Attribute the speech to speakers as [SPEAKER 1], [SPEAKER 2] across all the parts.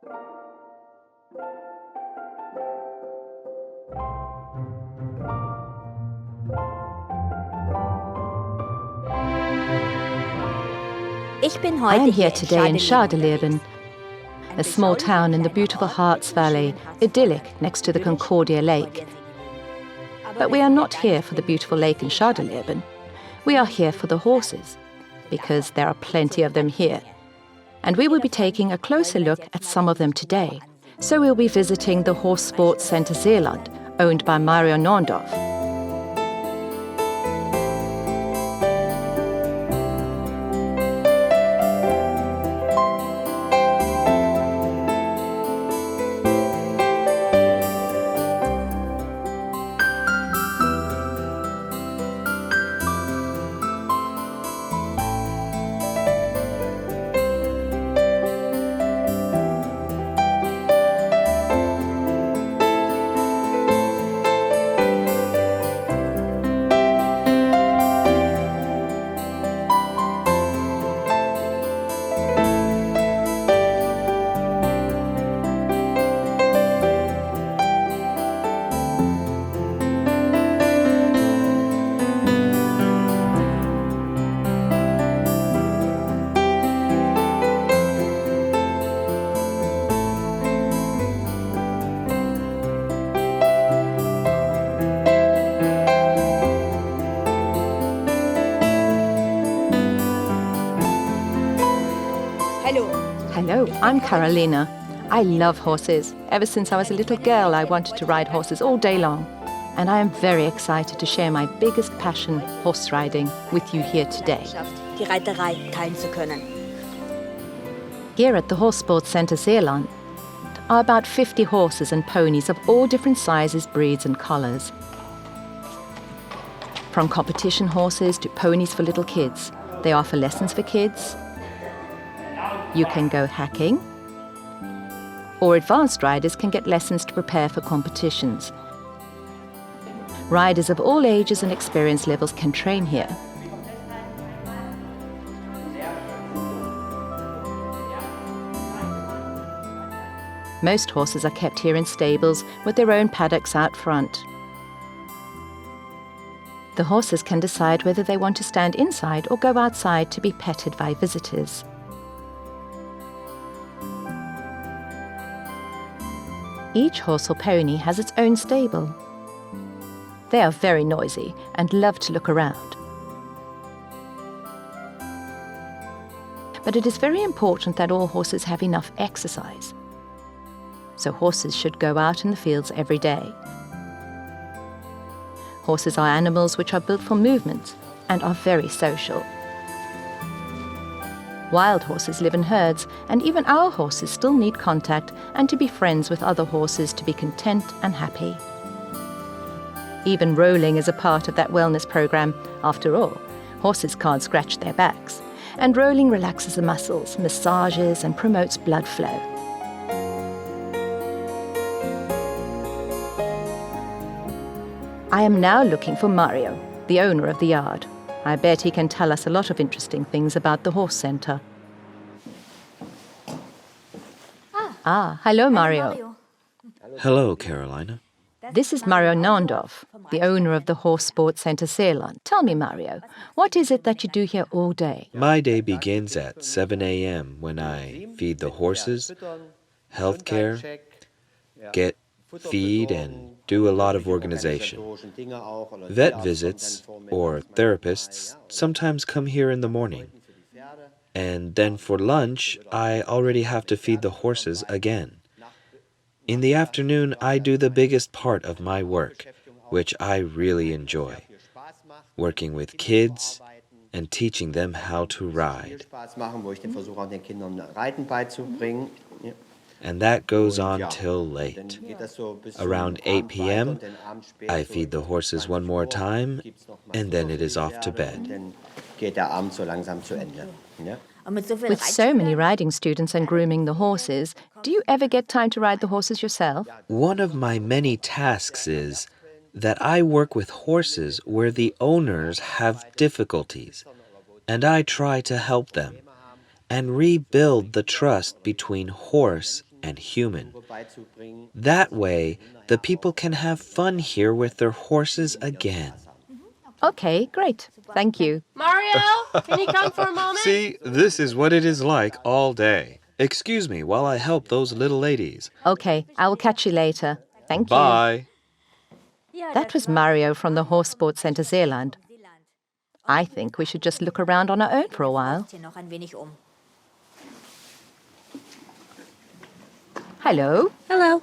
[SPEAKER 1] I am here today in Schadeleben, a small town in the beautiful Harz Valley, idyllic next to the Concordia Lake. But we are not here for the beautiful lake in Schadeleben. We are here for the horses, because there are plenty of them here. And we will be taking a closer look at some of them today. So we'll be visiting the Horse Sports Center Zeeland, owned by Mario Norndorf. Hello, I'm Carolina. I love horses. Ever since I was a little girl, I wanted to ride horses all day long. And I am very excited to share my biggest passion, horse riding, with you here today. Here at the Horse Sports Center Zeeland are about 50 horses and ponies of all different sizes, breeds and colors. From competition horses to ponies for little kids. They offer lessons for kids. You can go hacking, or advanced riders can get lessons to prepare for competitions. Riders of all ages and experience levels can train here. Most horses are kept here in stables with their own paddocks out front. The horses can decide whether they want to stand inside or go outside to be petted by visitors. Each horse or pony has its own stable. They are very noisy and love to look around. But it is very important that all horses have enough exercise. So horses should go out in the fields every day. Horses are animals which are built for movement and are very social. Wild horses live in herds, and even our horses still need contact and to be friends with other horses to be content and happy. Even rolling is a part of that wellness program. After all, horses can't scratch their backs, and rolling relaxes the muscles, massages, and promotes blood flow. I am now looking for Mario, the owner of the yard. I bet he can tell us a lot of interesting things about the horse center. Hello, Mario.
[SPEAKER 2] Hello, Carolina.
[SPEAKER 1] This is Mario Norndorf, the owner of the Horse Sports Center Zeeland. Tell me, Mario, what is it that you do here all day?
[SPEAKER 2] My day begins at 7 a.m. when I feed the horses, healthcare, feed and do a lot of organization. Vet visits or therapists sometimes come here in the morning. And then for lunch, I already have to feed the horses again. In the afternoon, I do the biggest part of my work, which I really enjoy. Working with kids and teaching them how to ride. And that goes on till late. Around 8 p.m., I feed the horses one more time, and then it is off to bed.
[SPEAKER 1] With so many riding students and grooming the horses, do you ever get time to ride the horses yourself?
[SPEAKER 2] One of my many tasks is that I work with horses where the owners have difficulties, and I try to help them and rebuild the trust between horse and human. That way, the people can have fun here with their horses again.
[SPEAKER 1] Okay, great. Thank you.
[SPEAKER 3] Mario, can you come for a moment?
[SPEAKER 2] See, this is what it is like all day. Excuse me while I help those little ladies.
[SPEAKER 1] Okay, I will catch you later. Thank you.
[SPEAKER 2] Bye.
[SPEAKER 1] That was Mario from the Horse Sports Centre Zeeland. I think we should just look around on our own for a while. Hello.
[SPEAKER 3] Hello.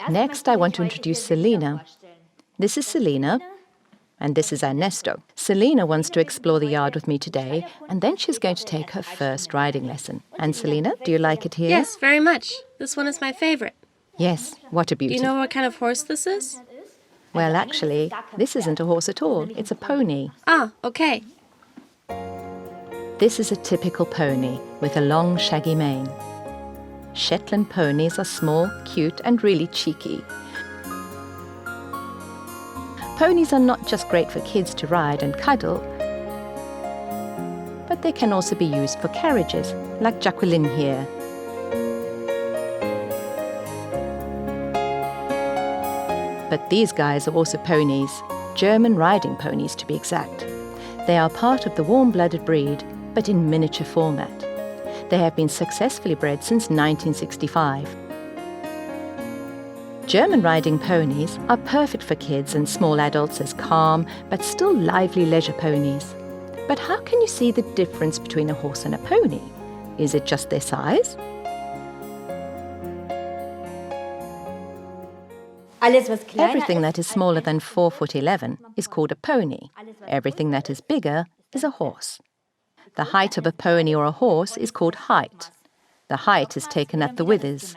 [SPEAKER 1] Next, I want to introduce Selina. This is Selina, and this is Ernesto. Selina wants to explore the yard with me today, and then she's going to take her first riding lesson. And Selina, do you like it here?
[SPEAKER 3] Yes, very much. This one is my favorite.
[SPEAKER 1] Yes, what a beauty.
[SPEAKER 3] Do you know what kind of horse this is?
[SPEAKER 1] Well, actually, this isn't a horse at all. It's a pony.
[SPEAKER 3] Ah, okay.
[SPEAKER 1] This is a typical pony with a long, shaggy mane. Shetland ponies are small, cute, and really cheeky. Ponies are not just great for kids to ride and cuddle, but they can also be used for carriages, like Jacqueline here. But these guys are also ponies, German riding ponies to be exact. They are part of the warm-blooded breed, but in miniature format. They have been successfully bred since 1965. German riding ponies are perfect for kids and small adults as calm but still lively leisure ponies. But how can you see the difference between a horse and a pony? Is it just their size? Everything that is smaller than 4 foot 11 is called a pony. Everything that is bigger is a horse. The height of a pony or a horse is called height. The height is taken at the withers.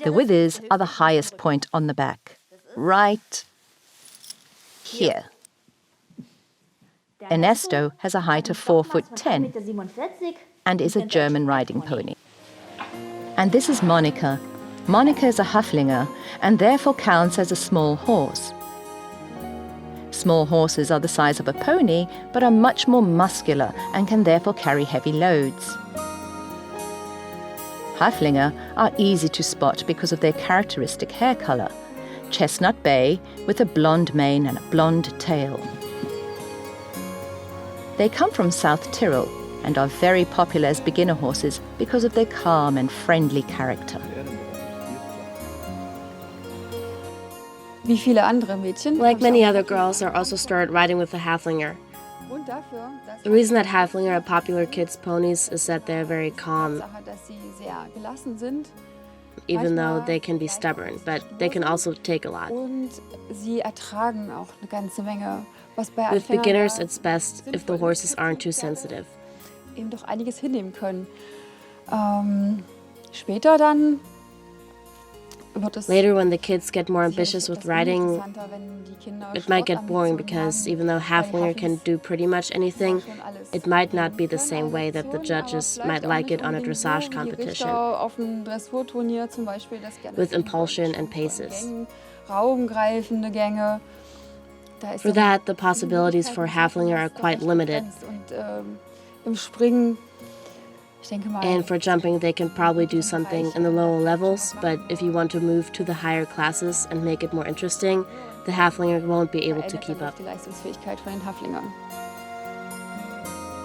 [SPEAKER 1] The withers are the highest point on the back, right here. Ernesto has a height of 4 foot 10 and is a German riding pony. And this is Monica. Monica is a Haflinger and therefore counts as a small horse. Small horses are the size of a pony but are much more muscular and can therefore carry heavy loads. Haflinger are easy to spot because of their characteristic hair colour, chestnut bay with a blonde mane and a blonde tail. They come from South Tyrol and are very popular as beginner horses because of their calm and friendly character.
[SPEAKER 3] Like many other girls, I also started riding with the Haflinger. The reason that Haflinger are popular kids' ponies is that they're very calm, even though they can be stubborn, but they can also take a lot. With beginners, it's best if the horses aren't too sensitive. Later, when the kids get more ambitious with riding, it might get boring because even though Haflinger can do pretty much anything, it might not be the same way that the judges might like it on a dressage competition, with impulsion and paces. For that, the possibilities for Haflinger are quite limited. And for jumping, they can probably do something in the lower levels, but if you want to move to the higher classes and make it more interesting, the Haflinger won't be able to keep up.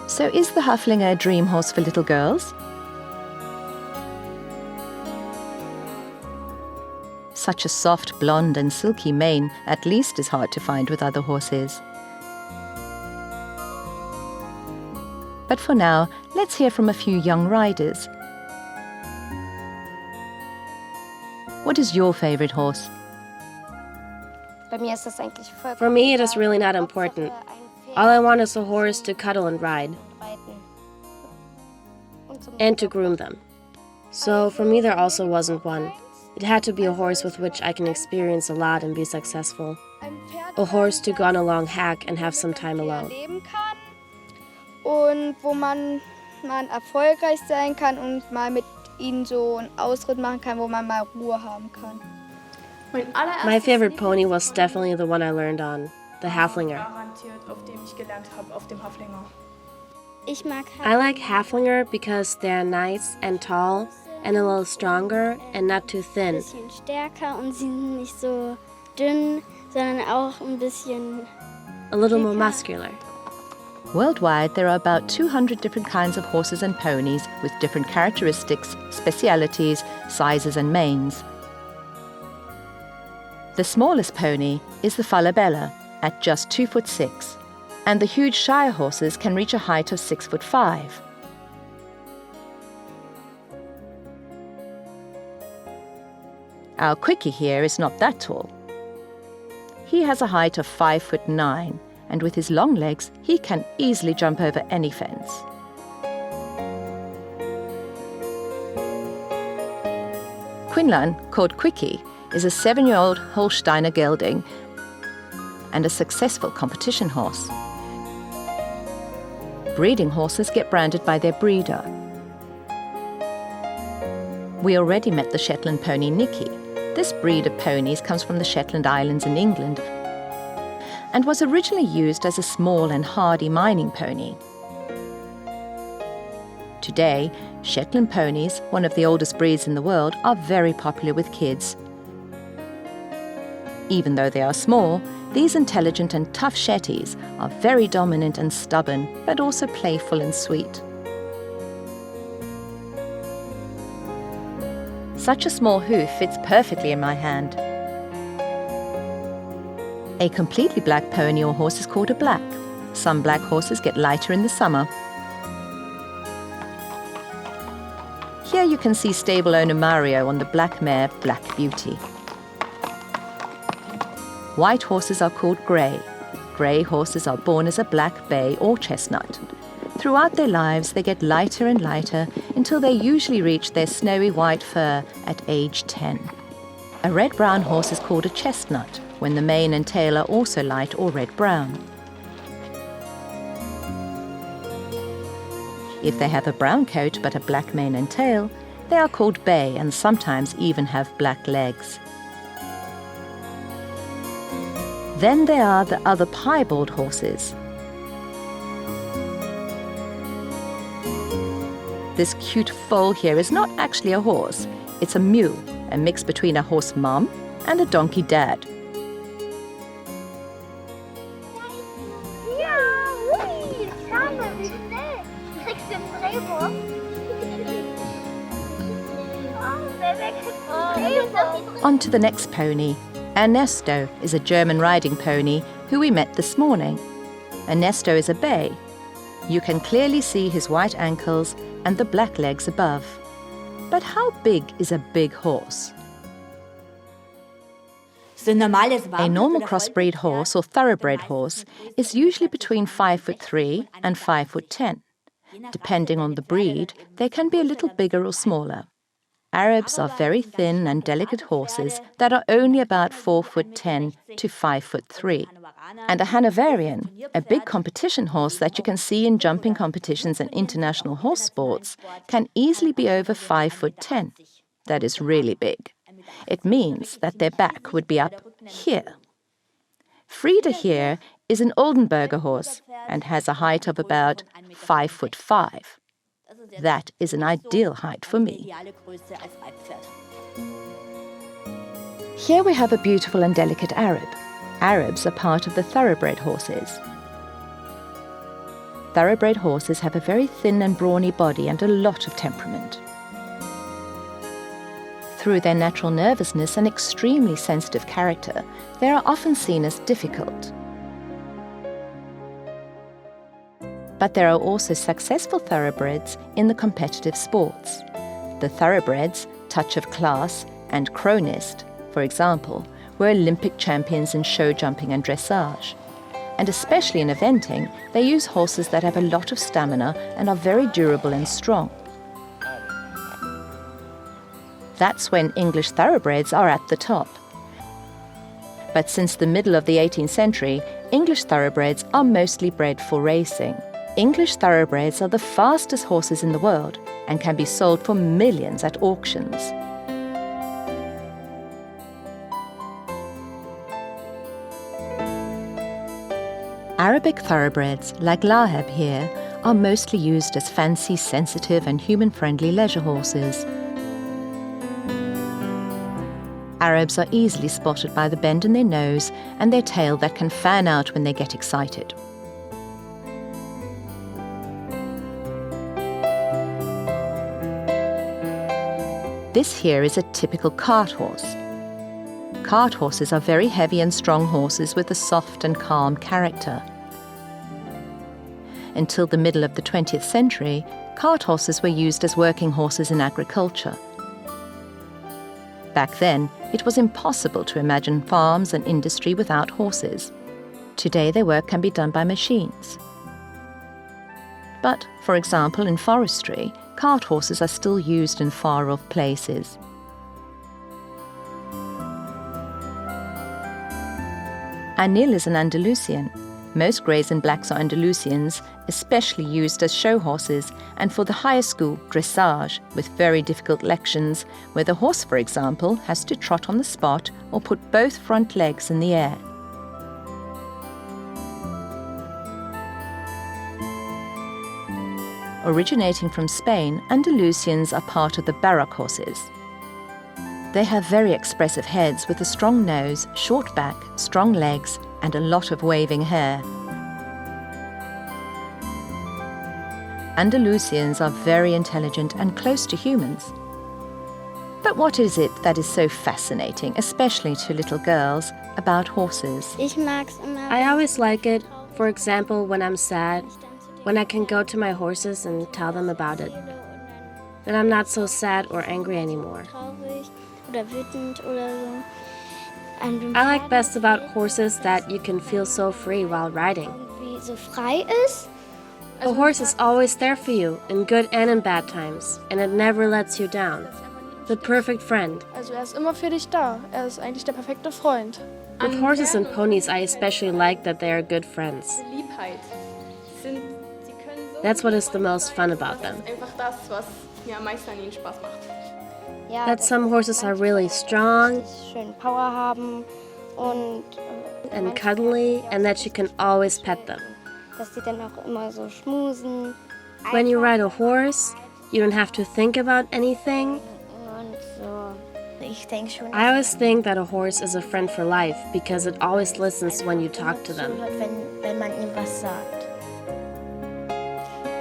[SPEAKER 1] So is the Haflinger a dream horse for little girls? Such a soft, blonde and silky mane at least is hard to find with other horses. But for now, let's hear from a few young riders. What is your favorite horse?
[SPEAKER 3] For me, it is really not important. All I want is a horse to cuddle and ride, and to groom them. So for me, there also wasn't one. It had to be a horse with which I can experience a lot and be successful. A horse to go on a long hack and have some time alone.
[SPEAKER 4] Und wo man erfolgreich sein kann und mal mit ihnen so einen Ausritt machen kann, wo man mal Ruhe haben kann.
[SPEAKER 3] My favorite pony was definitely the one I learned on, the Haflinger. I like Haflinger because they're nice and tall, and a little stronger and not too thin.
[SPEAKER 5] Bisschen stärker und sie sind nicht so dünn, sondern auch ein bisschen.
[SPEAKER 3] A little more muscular.
[SPEAKER 1] Worldwide, there are about 200 different kinds of horses and ponies with different characteristics, specialities, sizes and manes. The smallest pony is the Falabella at just 2'6", and the huge Shire horses can reach a height of 6'5". Our Quickie here is not that tall. He has a height of 5'9", and with his long legs, he can easily jump over any fence. Quinlan, called Quickie, is a 7-year-old Holsteiner gelding and a successful competition horse. Breeding horses get branded by their breeder. We already met the Shetland pony Nicky. This breed of ponies comes from the Shetland Islands in England and was originally used as a small and hardy mining pony. Today, Shetland ponies, one of the oldest breeds in the world, are very popular with kids. Even though they are small, these intelligent and tough Shetties are very dominant and stubborn, but also playful and sweet. Such a small hoof fits perfectly in my hand. A completely black pony or horse is called a black. Some black horses get lighter in the summer. Here you can see stable owner Mario on the black mare Black Beauty. White horses are called grey. Grey horses are born as a black bay or chestnut. Throughout their lives, they get lighter and lighter until they usually reach their snowy white fur at age 10. A red-brown horse is called a chestnut when the mane and tail are also light or red-brown. If they have a brown coat but a black mane and tail, they are called bay and sometimes even have black legs. Then there are the other piebald horses. This cute foal here is not actually a horse. It's a mule, a mix between a horse mom and a donkey dad. On to the next pony. Ernesto is a German riding pony who we met this morning. Ernesto is a bay. You can clearly see his white ankles and the black legs above. But how big is a big horse? A normal crossbreed horse or thoroughbred horse is usually between 5'3" and 5'10". Depending on the breed, they can be a little bigger or smaller. Arabs are very thin and delicate horses that are only about 4'10" to 5'3". And a Hanoverian, a big competition horse that you can see in jumping competitions and international horse sports, can easily be over 5'10". That is really big. It means that their back would be up here. Frieda here is an Oldenburger horse and has a height of about 5'5". That is an ideal height for me. Here we have a beautiful and delicate Arab. Arabs are part of the thoroughbred horses. Thoroughbred horses have a very thin and brawny body and a lot of temperament. Through their natural nervousness and extremely sensitive character, they are often seen as difficult. But there are also successful thoroughbreds in the competitive sports. The thoroughbreds, Touch of Class and Cronist, for example, were Olympic champions in show jumping and dressage. And especially in eventing, they use horses that have a lot of stamina and are very durable and strong. That's when English thoroughbreds are at the top. But since the middle of the 18th century, English thoroughbreds are mostly bred for racing. English thoroughbreds are the fastest horses in the world and can be sold for millions at auctions. Arabic thoroughbreds, like Lahab here, are mostly used as fancy, sensitive and human-friendly leisure horses. Arabs are easily spotted by the bend in their nose and their tail that can fan out when they get excited. This here is a typical cart horse. Cart horses are very heavy and strong horses with a soft and calm character. Until the middle of the 20th century, cart horses were used as working horses in agriculture. Back then, it was impossible to imagine farms and industry without horses. Today, their work can be done by machines. But, for example, in forestry, cart horses are still used in far-off places. Anil is an Andalusian. Most greys and blacks are Andalusians, especially used as show horses and for the higher school dressage, with very difficult lections, where the horse, for example, has to trot on the spot or put both front legs in the air. Originating from Spain, Andalusians are part of the Baroque horses. They have very expressive heads with a strong nose, short back, strong legs, and a lot of waving hair. Andalusians are very intelligent and close to humans. But what is it that is so fascinating, especially to little girls, about horses?
[SPEAKER 5] Ich mag's immer.
[SPEAKER 3] I always like it, for example, when I'm sad, when I can go to my horses and tell them about it. Then I'm not so sad or angry anymore.
[SPEAKER 5] Traurig oder wütend oder so.
[SPEAKER 3] I like best about horses that you can feel so free while riding.
[SPEAKER 5] Irgendwie so frei ist.
[SPEAKER 3] A horse is always there for you, in good and in bad times, and it never lets you down. The perfect friend.
[SPEAKER 6] Also ist immer für dich da. Ist eigentlich der perfekte Freund.
[SPEAKER 3] With horses and ponies, I especially like that they are good friends.
[SPEAKER 6] Liebheit.
[SPEAKER 3] That's what is the most fun about them.
[SPEAKER 6] Einfach das, was mir am meisten an ihnen Spaß macht.
[SPEAKER 5] Ja,
[SPEAKER 3] That some horses are really strong
[SPEAKER 5] schön Power haben und
[SPEAKER 3] and cuddly, and that you can always pet them.
[SPEAKER 5] dass die dann auch immer so schmusen.
[SPEAKER 3] When you ride a horse, you don't have to think about anything.
[SPEAKER 5] Und so. Ich denke schon,
[SPEAKER 3] I always think that a horse is a friend for life because it always listens when you talk to them.
[SPEAKER 5] zuhört, wenn man ihm was sagt.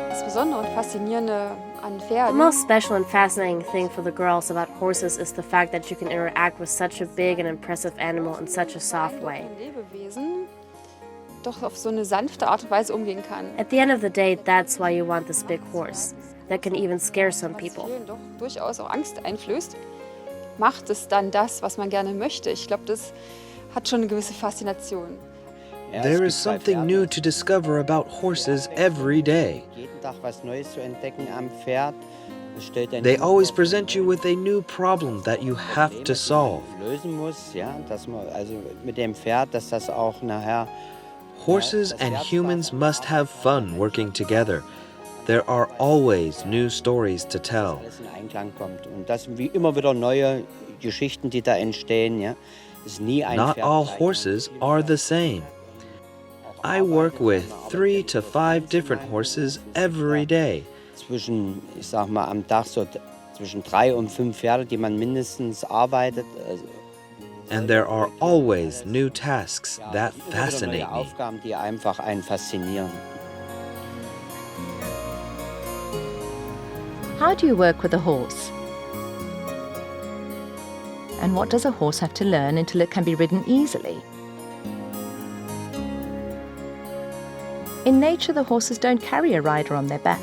[SPEAKER 6] Das Besondere und Faszinierende an
[SPEAKER 3] The
[SPEAKER 6] Pferden
[SPEAKER 3] most special and fascinating thing for the girls about horses is the fact that you can interact with such a big and impressive animal in such a soft way.
[SPEAKER 6] Lebewesen doch auf so eine sanfte Art und Weise umgehen kann.
[SPEAKER 3] At the end of the day, that's why you want this big horse that can even scare some people.
[SPEAKER 6] Vielen doch durchaus auch Angst einflößt, macht es dann das, was man gerne möchte. Ich glaube, das hat schon eine gewisse Faszination.
[SPEAKER 2] There is something new to discover about horses every day. They always present you with a new problem that you have to solve. Horses and humans must have fun working together. There are always new stories to tell. Not all horses are the same. I work with 3 to 5 different horses every day.
[SPEAKER 7] Zwischen 3 und 5 Pferde, die man mindestens arbeitet.
[SPEAKER 2] And there are always new tasks that fascinate me.
[SPEAKER 7] Aufgaben, die einfach einen faszinieren.
[SPEAKER 1] How do you work with a horse? And what does a horse have to learn until it can be ridden easily? In nature, the horses don't carry a rider on their back,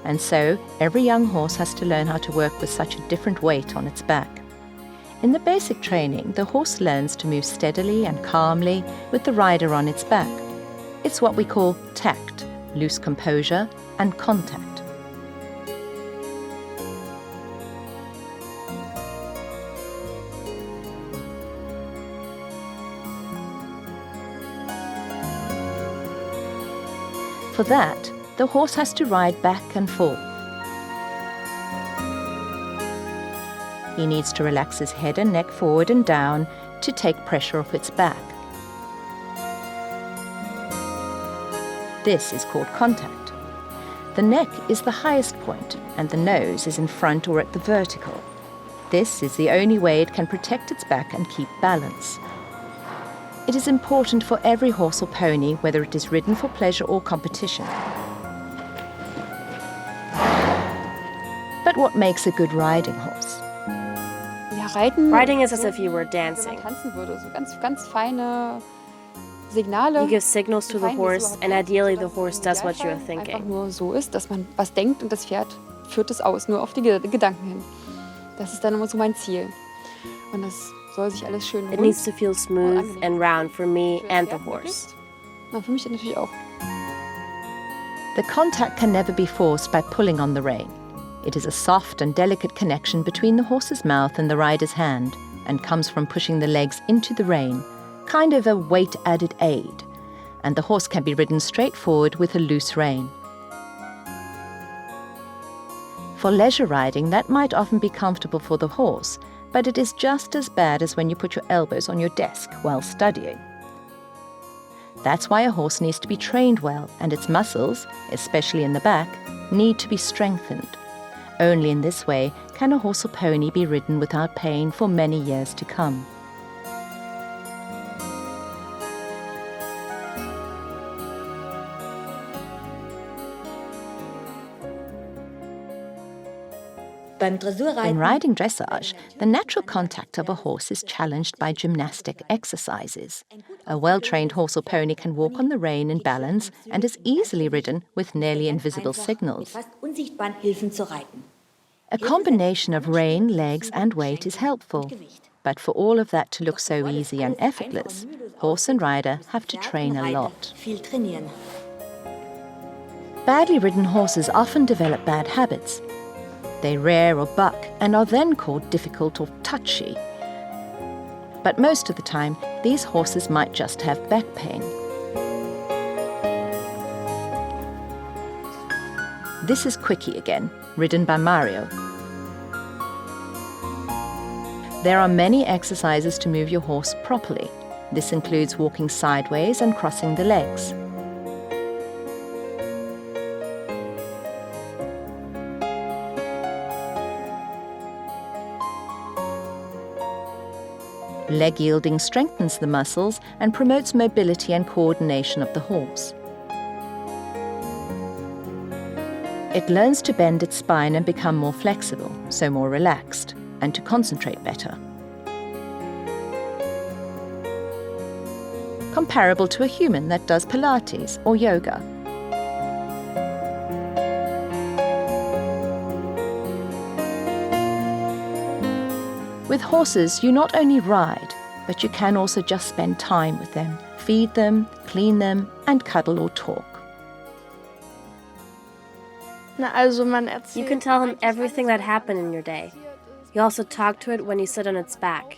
[SPEAKER 1] and so every young horse has to learn how to work with such a different weight on its back. In the basic training, the horse learns to move steadily and calmly with the rider on its back. It's what we call tact, loose composure, and contact. For that, the horse has to ride back and forth. He needs to relax his head and neck forward and down to take pressure off its back. This is called contact. The neck is the highest point and the nose is in front or at the vertical. This is the only way it can protect its back and keep balance. It is important for every horse or pony, whether it is ridden for pleasure or competition. But what makes a good riding horse?
[SPEAKER 6] Ja,
[SPEAKER 3] Riding is as if you were dancing.
[SPEAKER 6] Wenn man tanzen würde, so ganz feine Signale.
[SPEAKER 3] You give signals to the horse, and ideally the horse does what you're
[SPEAKER 6] Einfach
[SPEAKER 3] thinking.
[SPEAKER 6] nur so ist, dass man was denkt und das Pferd führt es aus, nur auf die Gedanken hin. Das ist dann immer so mein Ziel. Und das soll sich alles schön
[SPEAKER 3] It needs to feel smooth and round for me and the horse.
[SPEAKER 6] Na, für mich natürlich auch.
[SPEAKER 1] The contact can never be forced by pulling on the rein. It is a soft and delicate connection between the horse's mouth and the rider's hand, and comes from pushing the legs into the rein, kind of a weight-added aid, and the horse can be ridden straight forward with a loose rein. For leisure riding, that might often be comfortable for the horse, but it is just as bad as when you put your elbows on your desk while studying. That's why a horse needs to be trained well, and its muscles, especially in the back, need to be strengthened. Only in this way can a horse or pony be ridden without pain for many years to come. In riding dressage, the natural contact of a horse is challenged by gymnastic exercises. A well-trained horse or pony can walk on the rein in balance and is easily ridden with nearly invisible signals. A combination of rein, legs and weight is helpful. But for all of that to look so easy and effortless, horse and rider have to train a lot. Badly ridden horses often develop bad habits. They rear or buck and are then called difficult or touchy. But most of the time, these horses might just have back pain. This is Quickie again, ridden by Mario. There are many exercises to move your horse properly. This includes walking sideways and crossing the legs. Leg yielding strengthens the muscles and promotes mobility and coordination of the horse. It learns to bend its spine and become more flexible, so more relaxed, and to concentrate better. Comparable to a human that does Pilates or yoga. With horses, you not only ride, but you can also just spend time with them, feed them, clean them, and cuddle or talk.
[SPEAKER 3] You can tell him everything that happened in your day. You also talk to it when you sit on its back.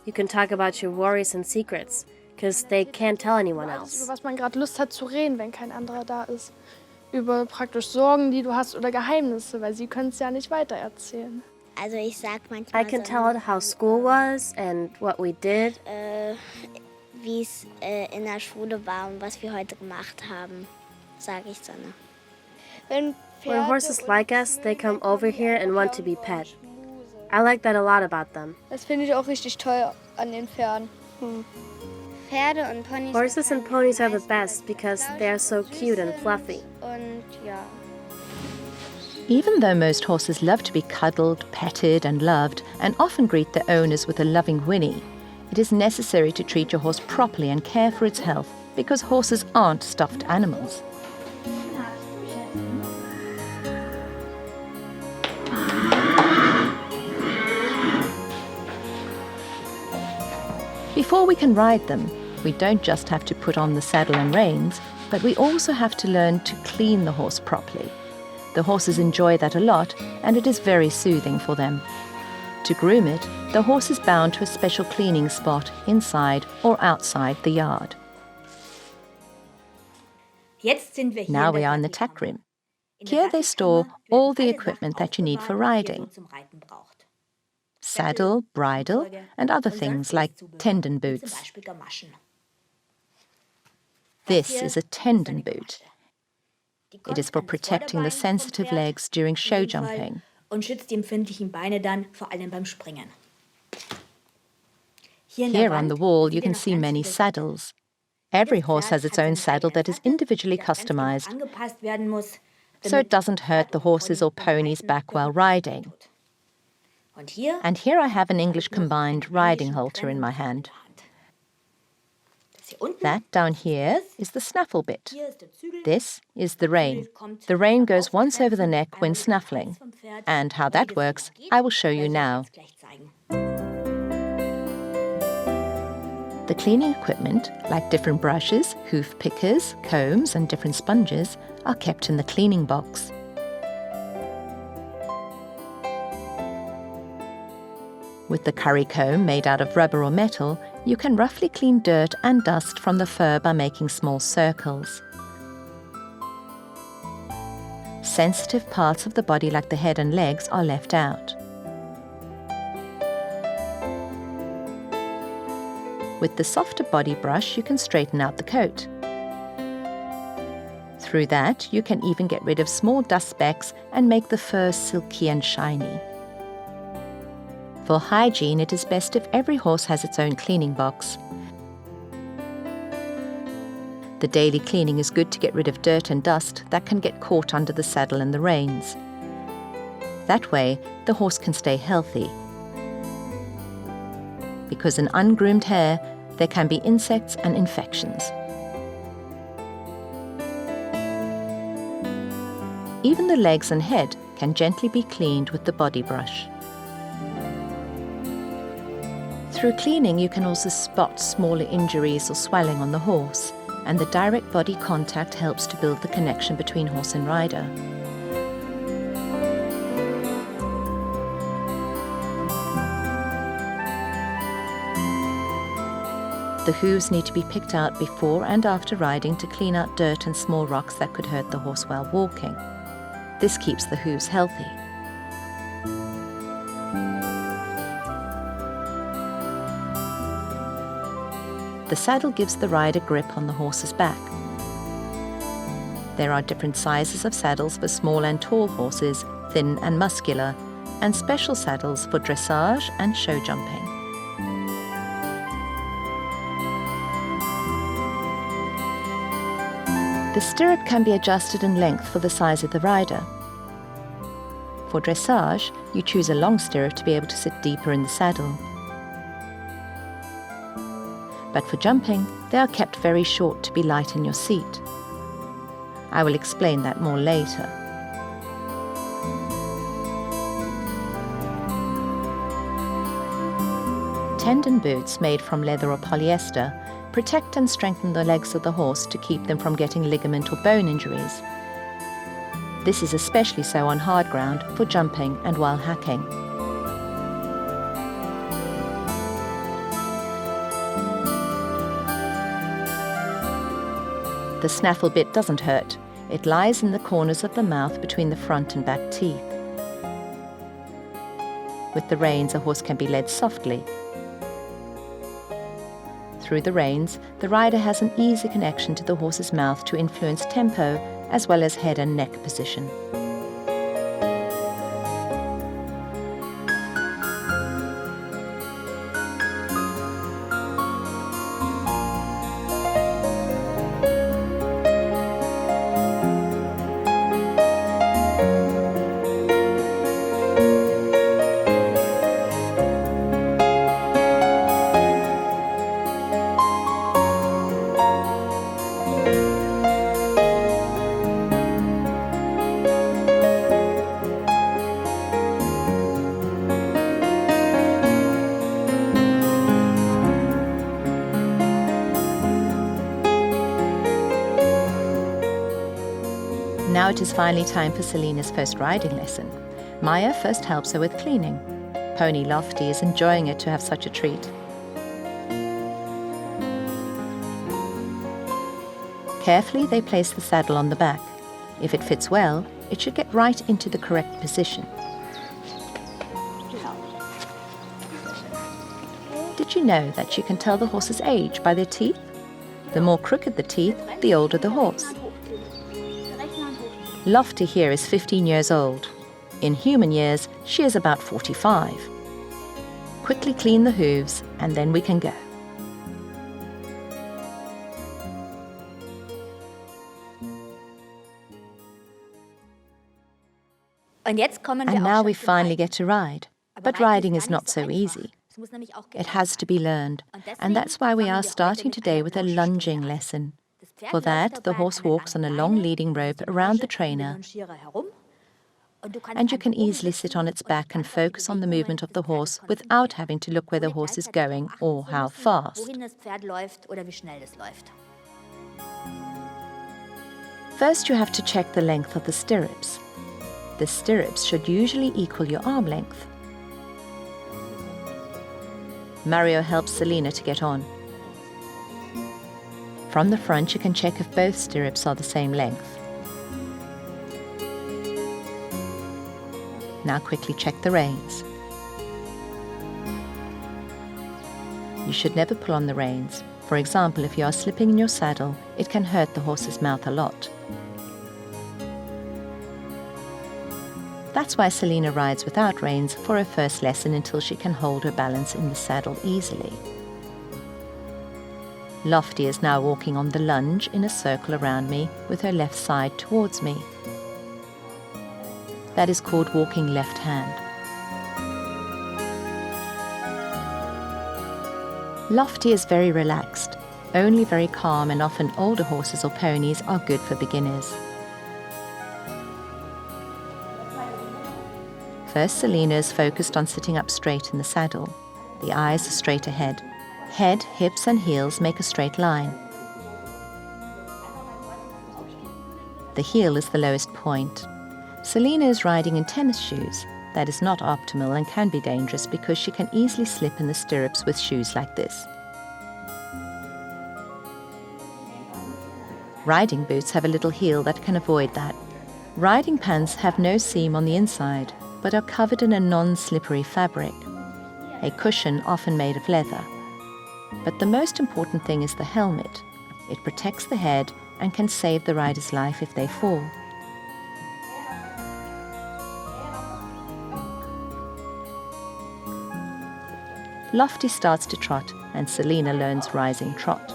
[SPEAKER 3] You can talk about your worries and secrets, because they can't tell anyone else.
[SPEAKER 8] Über was man gerade Lust hat zu reden, wenn kein anderer da ist. Über praktisch Sorgen, die du hast oder Geheimnisse, weil sie können es ja nicht weitererzählen.
[SPEAKER 5] Also ich sag manchmal
[SPEAKER 3] I can tell it how school was and what we did.
[SPEAKER 5] wie es in der Schule war und was wir heute gemacht haben, sage ich dann.
[SPEAKER 8] Wenn
[SPEAKER 3] When horses like us, they come over here and want to be pet. I like that a lot about them.
[SPEAKER 4] Das finde ich auch richtig toll an den Pferden.
[SPEAKER 5] Pferde und Ponys.
[SPEAKER 3] Horses and ponies are the best because they are so cute and fluffy.
[SPEAKER 5] Und ja.
[SPEAKER 1] Even though most horses love to be cuddled, petted and loved, and often greet their owners with a loving whinny, it is necessary to treat your horse properly and care for its health, because horses aren't stuffed animals. Before we can ride them, we don't just have to put on the saddle and reins, but we also have to learn to clean the horse properly. The horses enjoy that a lot, and it is very soothing for them. To groom it, the horse is bound to a special cleaning spot inside or outside the yard. Now we are in the tack room. Here they store all the equipment that you need for riding. Saddle, bridle, and other things like tendon boots. This is a tendon boot. It is for protecting the sensitive legs during show jumping.
[SPEAKER 9] und schützt die empfindlichen Beine dann vor allem beim Springen.
[SPEAKER 1] Here on the wall, you can see many saddles. Every horse has its own saddle that is individually customized, so it doesn't hurt the horse's or pony's back while riding. And here I have an English combined riding halter in my hand. That down here is the snaffle bit. This is the rein. The rein goes once over the neck when snaffling. And how that works, I will show you now. The cleaning equipment, like different brushes, hoof pickers, combs and different sponges, are kept in the cleaning box. With the curry comb made out of rubber or metal, you can roughly clean dirt and dust from the fur by making small circles. Sensitive parts of the body like the head and legs are left out. With the softer body brush, you can straighten out the coat. Through that, you can even get rid of small dust specks and make the fur silky and shiny. For hygiene, it is best if every horse has its own cleaning box. The daily cleaning is good to get rid of dirt and dust that can get caught under the saddle and the reins. That way, the horse can stay healthy. Because in ungroomed hair, there can be insects and infections. Even the legs and head can gently be cleaned with the body brush. Through cleaning, you can also spot smaller injuries or swelling on the horse, and the direct body contact helps to build the connection between horse and rider. The hooves need to be picked out before and after riding to clean out dirt and small rocks that could hurt the horse while walking. This keeps the hooves healthy. The saddle gives the rider grip on the horse's back. There are different sizes of saddles for small and tall horses, thin and muscular, and special saddles for dressage and show jumping. The stirrup can be adjusted in length for the size of the rider. For dressage, you choose a long stirrup to be able to sit deeper in the saddle. But for jumping, they are kept very short to be light in your seat. I will explain that more later. Tendon boots made from leather or polyester protect and strengthen the legs of the horse to keep them from getting ligament or bone injuries. This is especially so on hard ground for jumping and while hacking. The snaffle bit doesn't hurt. It lies in the corners of the mouth between the front and back teeth. With the reins, a horse can be led softly. Through the reins, the rider has an easy connection to the horse's mouth to influence tempo as well as head and neck position. Now it is finally time for Selina's first riding lesson. Maya first helps her with cleaning. Pony Lofty is enjoying it to have such a treat. Carefully, they place the saddle on the back. If it fits well, it should get right into the correct position. Did you know that you can tell the horse's age by their teeth? The more crooked the teeth, the older the horse. Lofty here is 15 years old. In human years, she is about 45. Quickly clean the hooves and then we can go.
[SPEAKER 9] Und
[SPEAKER 1] now we finally get to ride. But riding is not so easy. It has to be learned, and that's why we are starting today with a lunging lesson. For that, the horse walks on a long leading rope around the trainer, and you can easily sit on its back and focus on the movement of the horse without having to look where the horse is going or how fast. First, you have to check the length of the stirrups. The stirrups should usually equal your arm length. Mario helps Selina to get on. From the front, you can check if both stirrups are the same length. Now quickly check the reins. You should never pull on the reins. For example, if you are slipping in your saddle, it can hurt the horse's mouth a lot. That's why Selina rides without reins for her first lesson until she can hold her balance in the saddle easily. Lofty is now walking on the lunge in a circle around me with her left side towards me. That is called walking left hand. Lofty is very relaxed. Only very calm and often older horses or ponies are good for beginners. First, Selina is focused on sitting up straight in the saddle. The eyes are straight ahead. Head, hips and heels make a straight line. The heel is the lowest point. Selina is riding in tennis shoes. That is not optimal and can be dangerous because she can easily slip in the stirrups with shoes like this. Riding boots have a little heel that can avoid that. Riding pants have no seam on the inside, but are covered in a non-slippery fabric, a cushion often made of leather. But the most important thing is the helmet. It protects the head and can save the rider's life if they fall. Lofty starts to trot and Selina learns rising trot.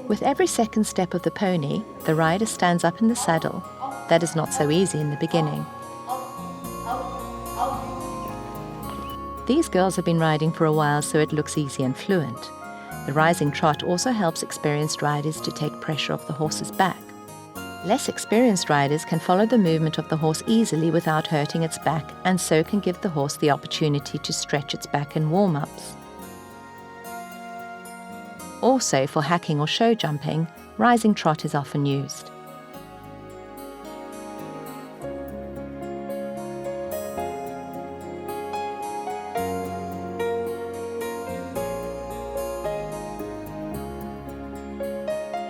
[SPEAKER 1] With every second step of the pony, the rider stands up in the saddle. That is not so easy in the beginning. These girls have been riding for a while, so it looks easy and fluent. The rising trot also helps experienced riders to take pressure off the horse's back. Less experienced riders can follow the movement of the horse easily without hurting its back, and so can give the horse the opportunity to stretch its back in warm-ups. Also, for hacking or show jumping, rising trot is often used.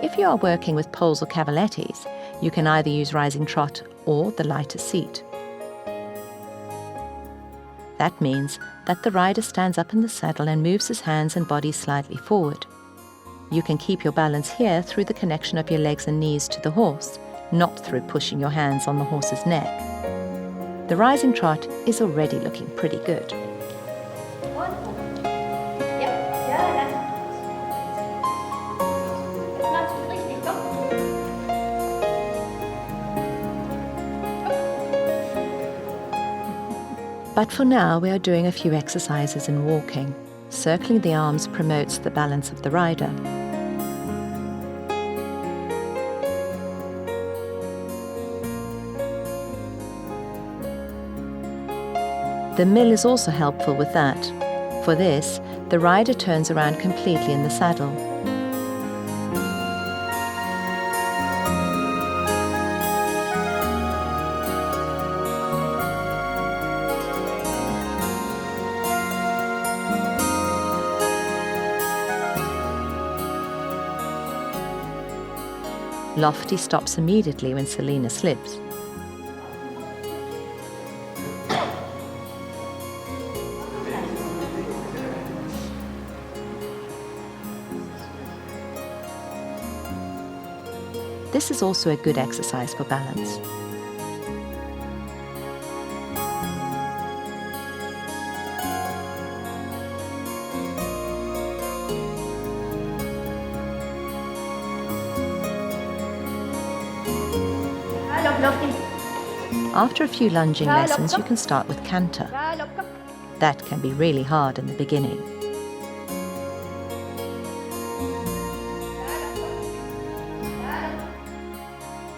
[SPEAKER 1] If you are working with poles or cavalettis, you can either use rising trot or the lighter seat. That means that the rider stands up in the saddle and moves his hands and body slightly forward. You can keep your balance here through the connection of your legs and knees to the horse, not through pushing your hands on the horse's neck. The rising trot is already looking pretty good. But for now, we are doing a few exercises in walking. Circling the arms promotes the balance of the rider. The mill is also helpful with that. For this, the rider turns around completely in the saddle. Lofty stops immediately when Selina slips. This is also a good exercise for balance. After a few lunging lessons, you can start with canter. That can be really hard in the beginning.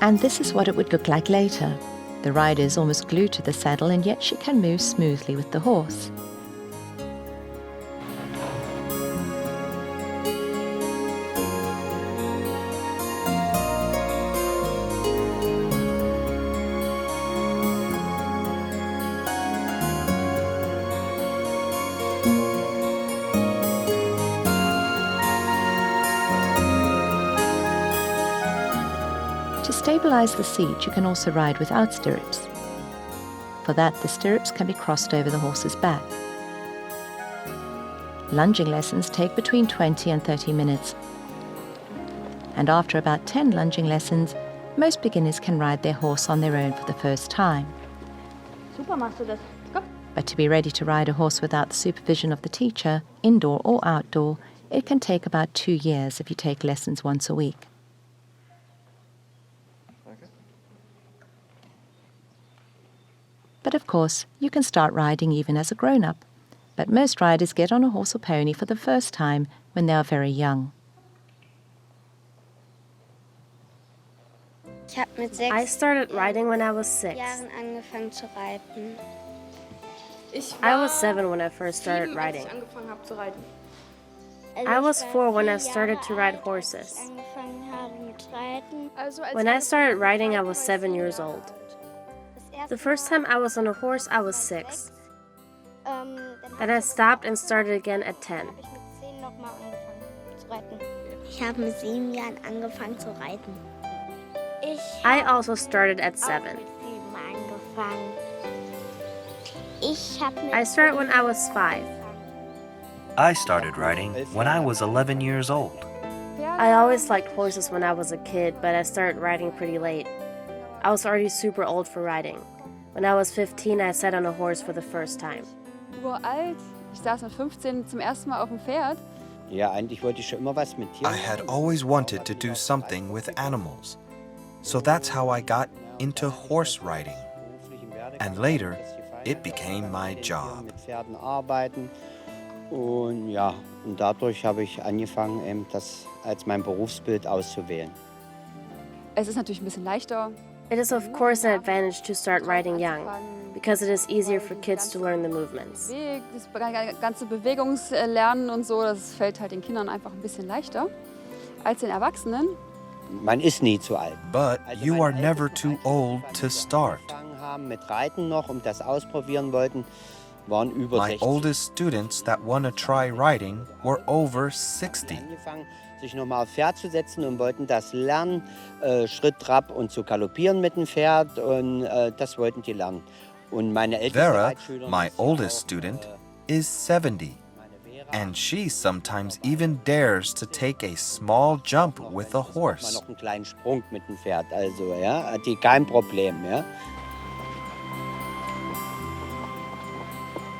[SPEAKER 1] And this is what it would look like later. The rider is almost glued to the saddle, and yet she can move smoothly with the horse. To stabilize the seat, you can also ride without stirrups. For that, the stirrups can be crossed over the horse's back. Lunging lessons take between 20 and 30 minutes. And after about 10 lunging lessons, most beginners can ride their horse on their own for the first time. But to be ready to ride a horse without the supervision of the teacher, indoor or outdoor, it can take about 2 years if you take lessons once a week. But of course, you can start riding even as a grown-up. But most riders get on a horse or pony for the first time when they are very young.
[SPEAKER 3] I started riding when I was 6. I was 7 when I first started riding. I was 4 when I started to ride horses. When I started riding, I was 7 years old. The first time I was on a horse, I was 6. Then I stopped and started again at 10. I also started at 7. I started when I was 5.
[SPEAKER 10] I started riding when I was 11 years old.
[SPEAKER 3] I always liked horses when I was a kid, but I started riding pretty late. I was already super old for riding. When I was 15, I sat on a horse for the first time.
[SPEAKER 6] Uralt. Ich saß mit 15 zum ersten Mal auf dem Pferd.
[SPEAKER 7] Ja, eigentlich wollte ich schon immer was mit Tieren.
[SPEAKER 10] I had always wanted to do something with animals. So that's how I got into horse riding. And later, it became my job.
[SPEAKER 7] Mit Pferden arbeiten. Und ja, und dadurch habe ich angefangen, eben das als mein Berufsbild auszuwählen.
[SPEAKER 6] Es ist natürlich ein bisschen leichter.
[SPEAKER 3] It is of course an advantage to start riding young, because it is easier for kids to learn the movements.
[SPEAKER 6] Das ganze Bewegungslernen und so, das fällt halt den Kindern einfach ein bisschen leichter als den Erwachsenen.
[SPEAKER 7] Man ist nie zu alt.
[SPEAKER 10] But you are never too old to start.
[SPEAKER 7] Mit Reiten noch und das ausprobieren wollten, waren über 60.
[SPEAKER 10] My oldest students that want to try riding were over 60.
[SPEAKER 7] Sich nochmal auf Pferd zu setzen und wollten das lernen, Schritt, Trab und zu galoppieren mit dem Pferd, und das wollten die lernen. Und meine älteste
[SPEAKER 10] Vera,
[SPEAKER 7] Reitschülerin,
[SPEAKER 10] my oldest student, is 70, and she sometimes even dares to take a small jump with a horse.
[SPEAKER 7] noch einen kleinen Sprung mit dem Pferd, also ja, hat die kein Problem, ja.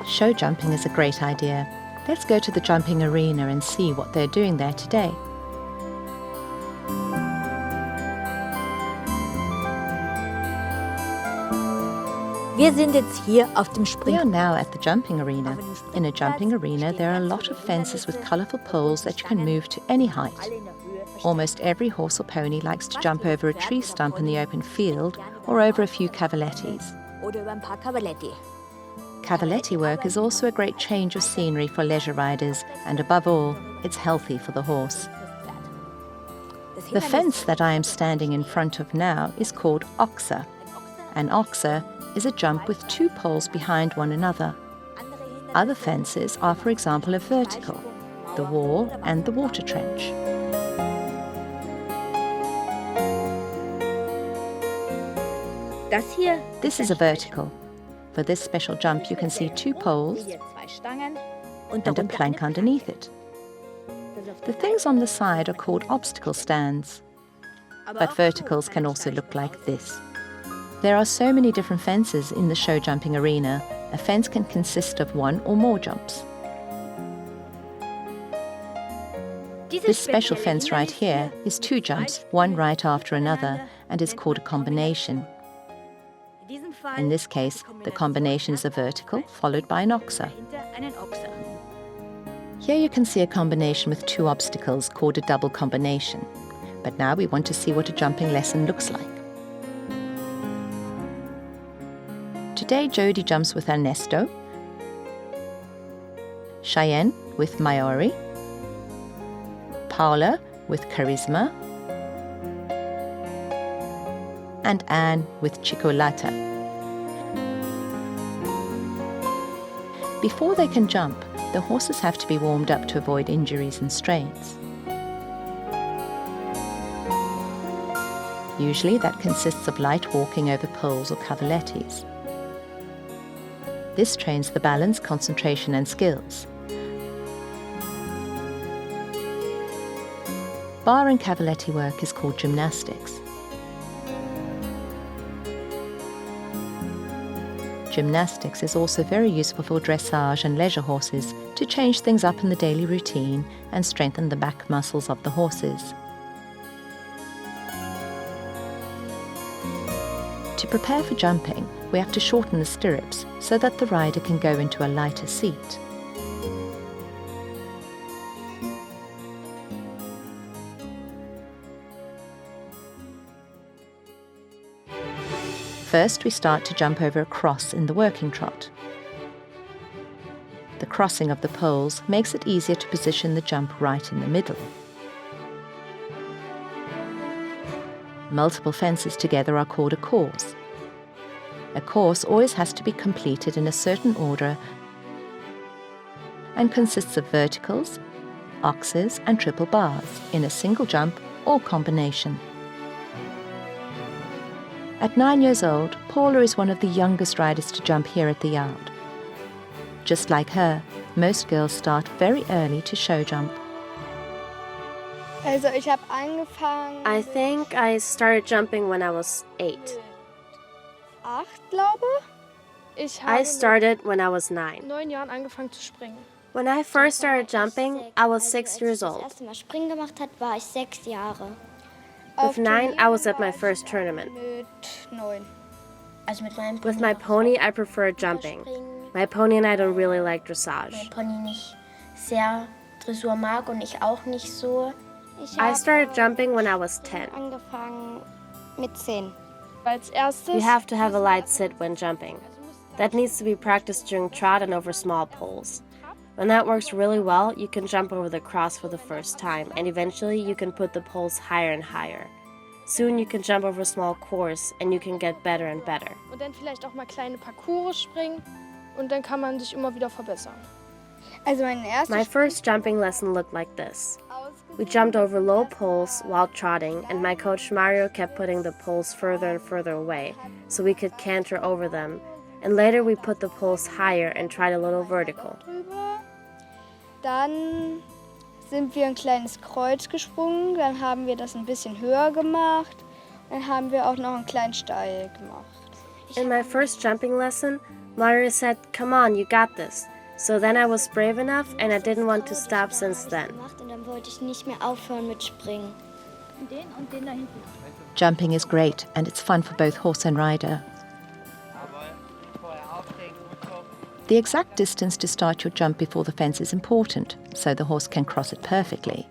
[SPEAKER 1] Show jumping is a great idea. Let's go to the jumping arena and see what they're doing there today.
[SPEAKER 9] Wir sind jetzt hier auf dem
[SPEAKER 1] We are
[SPEAKER 9] Spring.
[SPEAKER 1] now at the jumping arena. In a jumping arena, there are a lot of fences with colourful poles that you can move to any height. Almost every horse or pony likes to jump over a tree stump in the open field or over a few cavalettis.
[SPEAKER 9] Oder über ein paar Cavaletti.
[SPEAKER 1] Cavaletti work is also a great change of scenery for leisure riders, and above all, it's healthy for the horse. The fence that I am standing in front of now is called oxer. An oxer is a jump with 2 poles behind one another. Other fences are, for example, a vertical, the wall and the water trench.
[SPEAKER 9] Das hier
[SPEAKER 1] This is a vertical. For this special jump, you can see 2 poles
[SPEAKER 9] hier 2 Stangen und
[SPEAKER 1] and a
[SPEAKER 9] darunter
[SPEAKER 1] plank underneath it. The things on the side are called obstacle stands, but verticals can also look like this. There are so many different fences in the show jumping arena. A fence can consist of 1 or more jumps. This special fence right here is 2 jumps, one right after another, and is called a combination. In this case, the combination is a vertical followed by an oxer. Here you can see a combination with two obstacles called a double combination. But now we want to see what a jumping lesson looks like. Today Jody jumps with Ernesto, Cheyenne with Maori, Paula with Charisma, and Anne with Chicolata. Before they can jump, the horses have to be warmed up to avoid injuries and strains. Usually that consists of light walking over poles or cavalettis. This trains the balance, concentration and skills. Bar and cavaletti work is called gymnastics. Gymnastics is also very useful for dressage and leisure horses to change things up in the daily routine and strengthen the back muscles of the horses. To prepare for jumping, we have to shorten the stirrups so that the rider can go into a lighter seat. First, we start to jump over a cross in the working trot. The crossing of the poles makes it easier to position the jump right in the middle. Multiple fences together are called a course. A course always has to be completed in a certain order and consists of verticals, oxes and triple bars in a single jump or combination. At 9 years old, Paula is one of the youngest riders to jump here at the yard. Just like her, most girls start very early to show jump.
[SPEAKER 4] Also ich habe angefangen.
[SPEAKER 3] I think I started jumping when I was 8.
[SPEAKER 4] 8, glaube
[SPEAKER 8] Ich
[SPEAKER 3] I
[SPEAKER 8] habe
[SPEAKER 3] started when I was 9.
[SPEAKER 8] mit 9 Jahren angefangen zu springen.
[SPEAKER 3] When I first started jumping, I was 6 years
[SPEAKER 5] Das
[SPEAKER 3] old.
[SPEAKER 5] erste Mal Springen gemacht hat, war ich 6 Jahre.
[SPEAKER 3] With 9, I was at my first tournament.
[SPEAKER 4] mit 9.
[SPEAKER 5] Also mit meinem
[SPEAKER 3] With my pony, I prefer jumping. My pony and I don't really like dressage.
[SPEAKER 5] mein Pony nicht sehr Dressur mag und ich auch nicht so.
[SPEAKER 3] I started jumping when I was 10.
[SPEAKER 4] Angefangen mit 10.
[SPEAKER 8] Als erstes
[SPEAKER 3] You have to have a light sit when jumping. That needs to be practiced during trot and over small poles. When that works really well, you can jump over the cross for the first time, and eventually you can put the poles higher and higher. Soon you can jump over a small course, and you can get better and better.
[SPEAKER 8] und dann vielleicht auch mal kleine Parcours springen und dann kann man sich immer wieder verbessern.
[SPEAKER 4] Also mein erstes
[SPEAKER 3] My first jumping lesson looked like this. We jumped over low poles while trotting, and my coach Mario kept putting the poles further and further away so we could canter over them. And later we put the poles higher and tried a little vertical.
[SPEAKER 4] drüber. Dann sind wir ein kleines Kreuz gesprungen, dann haben wir das ein bisschen höher gemacht, dann haben wir auch noch einen kleinen Steil gemacht.
[SPEAKER 3] In my first jumping lesson, Mario said, "Come on, you got this." So then I was brave enough and I didn't want to stop since then.
[SPEAKER 5] Gemacht und dann wollte ich nicht mehr aufhören mit Springen.
[SPEAKER 9] Und den da hinten.
[SPEAKER 1] Jumping is great and it's fun for both horse and rider. The exact distance to start your jump before the fence is important, so the horse can cross it perfectly.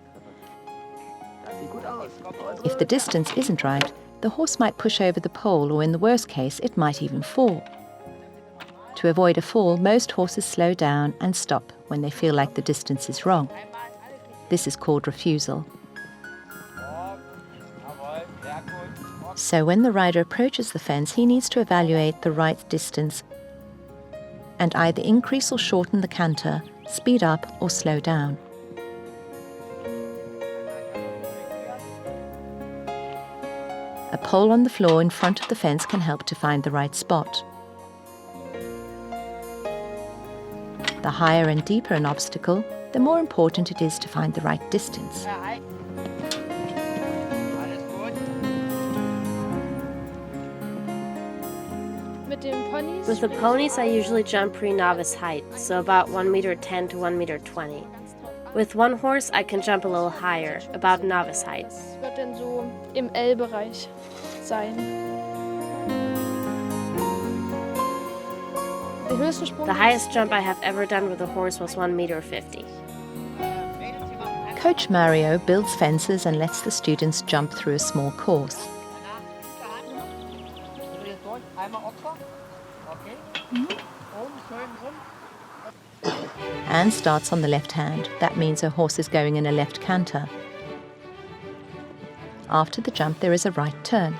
[SPEAKER 1] If the distance isn't right, the horse might push over the pole, or in the worst case, it might even fall. To avoid a fall, most horses slow down and stop when they feel like the distance is wrong. This is called refusal. So when the rider approaches the fence, he needs to evaluate the right distance and either increase or shorten the canter, speed up or slow down. A pole on the floor in front of the fence can help to find the right spot. The higher and deeper an obstacle, the more important it is to find the right distance.
[SPEAKER 8] Mit den Ponys
[SPEAKER 3] With the ponies, I usually jump pre-novice height, so about 1.10 meters to 1.20 meters. With one horse, I can jump a little higher, about novice height.
[SPEAKER 8] das wird dann so im L-Bereich sein.
[SPEAKER 3] The highest jump I have ever done with a horse was 1.50 meters.
[SPEAKER 1] Coach Mario builds fences and lets the students jump through a small course. Anne starts on the left hand. That means her horse is going in a left canter. After the jump, there is a right turn.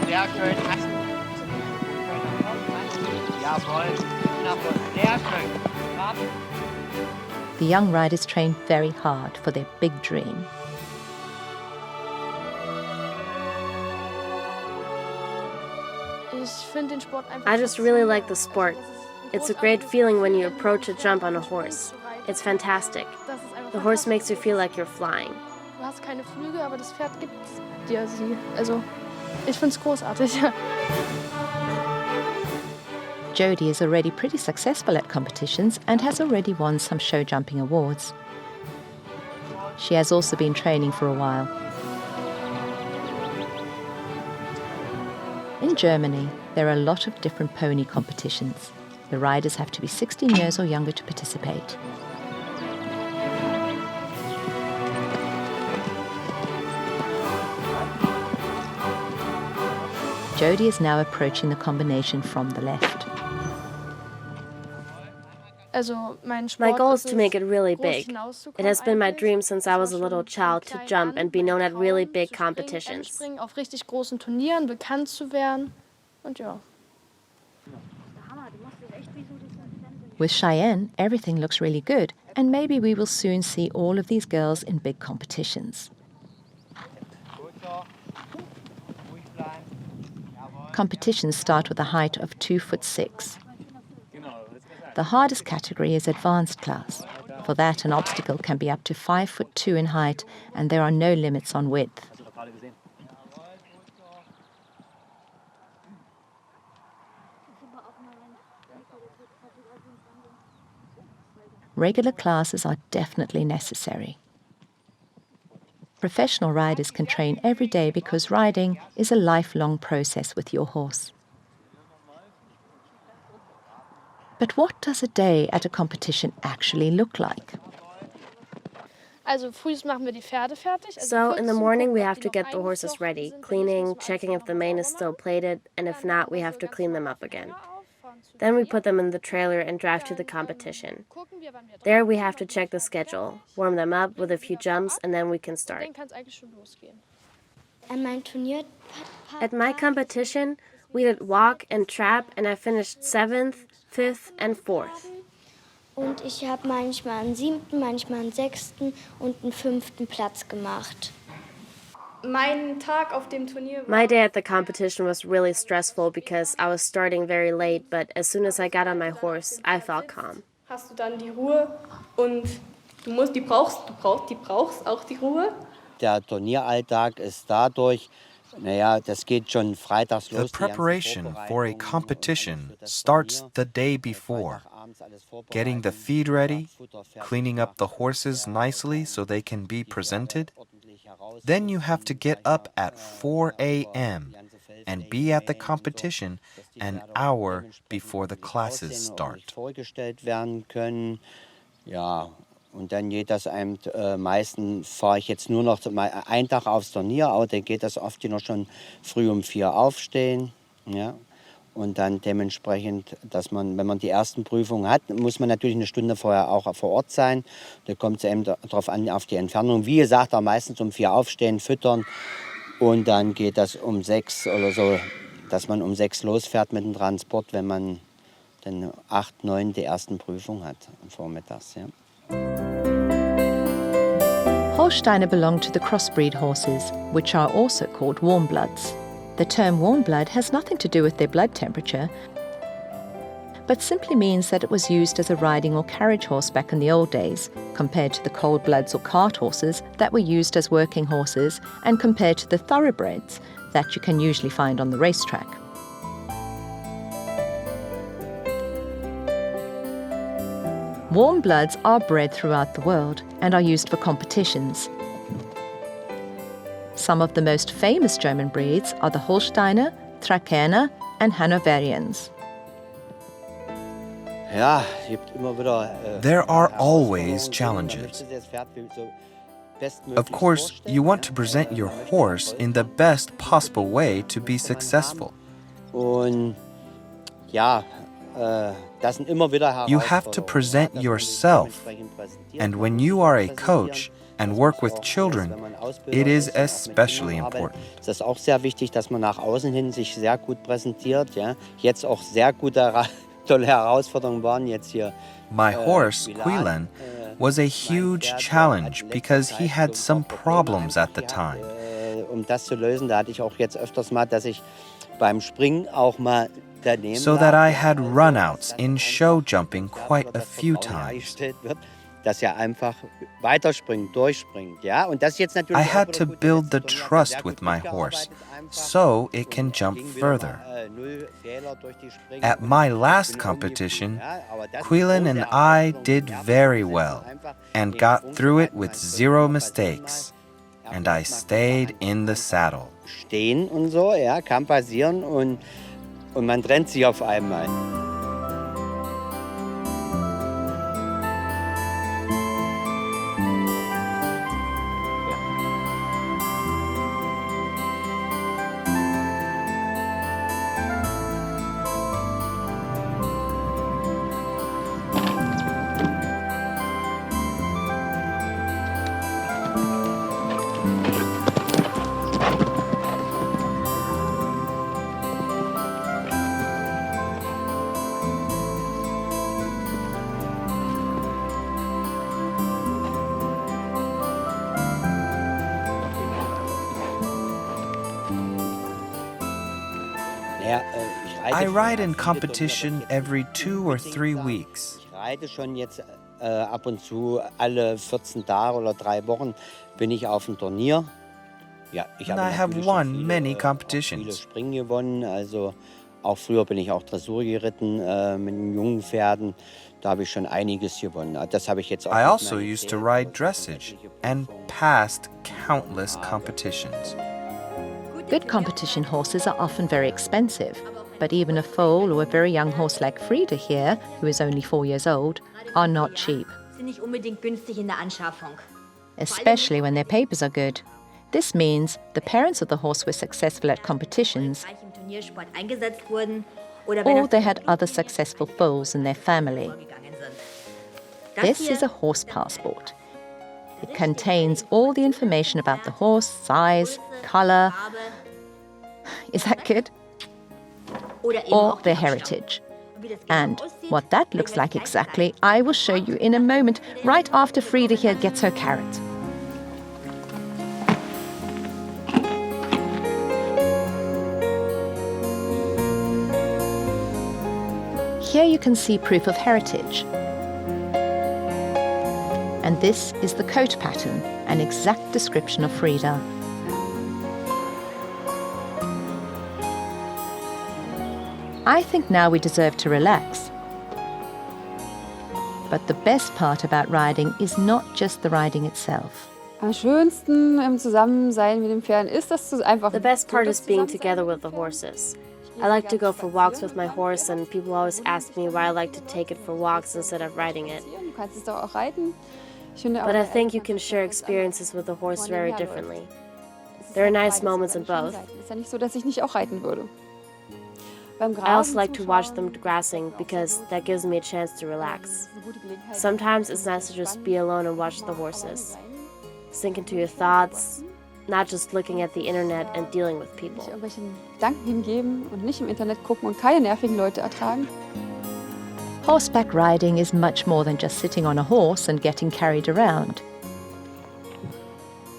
[SPEAKER 7] Sehr schön. Jawohl. Sehr schön.
[SPEAKER 1] The young riders train very hard for their big dream.
[SPEAKER 3] I just really like the sport. It's a great feeling when you approach a jump on a horse. It's fantastic. The horse makes you feel like you're flying.
[SPEAKER 8] Du hast keine Flügel, aber das Pferd gibt dir sie. Also, ich find's großartig.
[SPEAKER 1] Jodie is already pretty successful at competitions and has already won some show jumping awards. She has also been training for a while. In Germany, there are a lot of different pony competitions. The riders have to be 16 years or younger to participate. Jodie is now approaching the combination from the left.
[SPEAKER 3] My goal is to make it really big. It has been my dream since I was a little child to jump and be known at really big competitions.
[SPEAKER 8] Auf richtig großen Turnieren bekannt zu werden. Und ja.
[SPEAKER 1] With Cheyenne, everything looks really good, and maybe we will soon see all of these girls in big competitions. Competitions start with a height of 2'6". The hardest category is advanced class. For that, an obstacle can be up to 5'2" in height, and there are no limits on width. Regular classes are definitely necessary. Professional riders can train every day because riding is a lifelong process with your horse. But what does a day at a competition actually look like?
[SPEAKER 3] So in the morning we have to get the horses ready, cleaning, checking if the mane is still plaited, and if not, we have to clean them up again. Then we put them in the trailer and drive to the competition. There we have to check the schedule, warm them up with a few jumps, and then we can start. At my competition, we did walk and trap, and I finished 7th, 5th, and 4th.
[SPEAKER 5] Und ich habe manchmal einen 7., manchmal einen 6. und einen 5. Platz gemacht.
[SPEAKER 3] My day at the competition was really stressful because I was starting very late, but as soon as I got on my horse, I felt calm.
[SPEAKER 11] Hast du dann die Ruhe und die brauchst auch die Ruhe.
[SPEAKER 7] Der Turnieralltag ist dadurch, das geht schon freitags los.
[SPEAKER 10] The preparation for a competition starts the day before. Getting the feed ready, cleaning up the horses nicely so they can be presented. Then you have to get up at 4 a.m. and be at the competition an hour before the classes start.
[SPEAKER 7] Ja, und dann geht das einem, meistens fahre ich jetzt nur noch einen Tag aufs Turnier, aber dann geht das oft noch schon früh um 4 aufstehen. Ja. Und dann dementsprechend, dass man, wenn man die ersten Prüfungen hat, muss man natürlich eine Stunde vorher auch vor Ort sein. Da kommt es eben darauf an, auf die Entfernung. Wie gesagt, auch meistens um 4 aufstehen, füttern. Und dann geht das um 6 oder so, dass man um 6 losfährt mit dem Transport, wenn man dann 8, 9 die ersten Prüfungen hat, vormittags. Ja.
[SPEAKER 1] Holsteiner belong to the crossbreed horses, which are also called warm bloods. The term warm blood has nothing to do with their blood temperature, but simply means that it was used as a riding or carriage horse back in the old days, compared to the cold bloods or cart horses that were used as working horses and compared to the thoroughbreds that you can usually find on the racetrack. Warm bloods are bred throughout the world and are used for competitions. Some of the most famous German breeds are the Holsteiner, Trakehner and Hanoverians.
[SPEAKER 10] There are always challenges. Of course, you want to present your horse in the best possible way to be successful. You have to present yourself. And when you are a coach and work with children, it is especially important.
[SPEAKER 7] Es ist auch sehr wichtig, dass man nach außen hin sich sehr gut präsentiert. Ja. Jetzt auch sehr tolle Herausforderungen waren jetzt hier.
[SPEAKER 10] My horse, Quilan, was a huge challenge because he had some problems at the time.
[SPEAKER 7] Das zu lösen, da hatte ich auch jetzt öfters mal, dass ich beim Springen auch mal daneben
[SPEAKER 10] so that I had runouts in show jumping quite a few times.
[SPEAKER 7] Dass er einfach weiterspringt, durchspringt, ja? Und das jetzt natürlich
[SPEAKER 10] I had to build the trust with my horse so it can jump further. At my last competition, Quilan and I did very well and got through it with 0 mistakes. And I stayed in the saddle.
[SPEAKER 7] Stehen und so, ja, kann passieren und man trennt sich auf einmal.
[SPEAKER 10] I ride in competition every 2 or 3 weeks.
[SPEAKER 7] Ich reite schon jetzt ab und zu alle 14 Tage oder 3 Wochen bin ich auf dem Turnier. Ja, ich
[SPEAKER 10] And I have won many competitions.
[SPEAKER 7] Viele Springen gewonnen, also auch früher bin ich auch Dressur geritten mit den jungen Pferden. Da habe ich schon einiges gewonnen. Das habe ich jetzt auch.
[SPEAKER 10] I also used to ride dressage and passed countless competitions.
[SPEAKER 1] Good competition horses are often very expensive, but even a foal or a very young horse like Frieda here, who is only 4 years old, are not cheap, especially when their papers are good. This means the parents of the horse were successful at competitions, or they had other successful foals in their family. This is a horse passport. It contains all the information about the horse, size, color. Is that good? Or their heritage. And what that looks like exactly, I will show you in a moment, right after Frieda here gets her carrot. Here you can see proof of heritage. And this is the coat pattern, an exact description of Frieda. I think now we deserve to relax. But the best part about riding is not just the riding itself.
[SPEAKER 6] Am schönsten im Zusammensein mit den Pferden ist das einfach.
[SPEAKER 3] The best part is being together with the horses. I like to go for walks with my horse, and people always ask me why I like to take it for walks instead of riding it.
[SPEAKER 6] Du kannst es doch auch reiten.
[SPEAKER 3] But I think you can share experiences with the horse very differently. There are nice moments in both.
[SPEAKER 6] Es ist ja nicht so, dass ich nicht auch reiten würde.
[SPEAKER 3] I also like to watch them grassing because that gives me a chance to relax. Sometimes it's nice to just be alone and watch the horses. Sink into your thoughts, not just looking at the internet and dealing with people.
[SPEAKER 6] Irgendwelchen Gedanken hingeben und nicht im Internet gucken und keine nervigen Leute ertragen.
[SPEAKER 1] Horseback riding is much more than just sitting on a horse and getting carried around.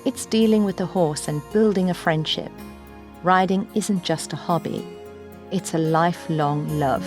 [SPEAKER 1] It's dealing with the horse and building a friendship. Riding isn't just a hobby. It's a lifelong love.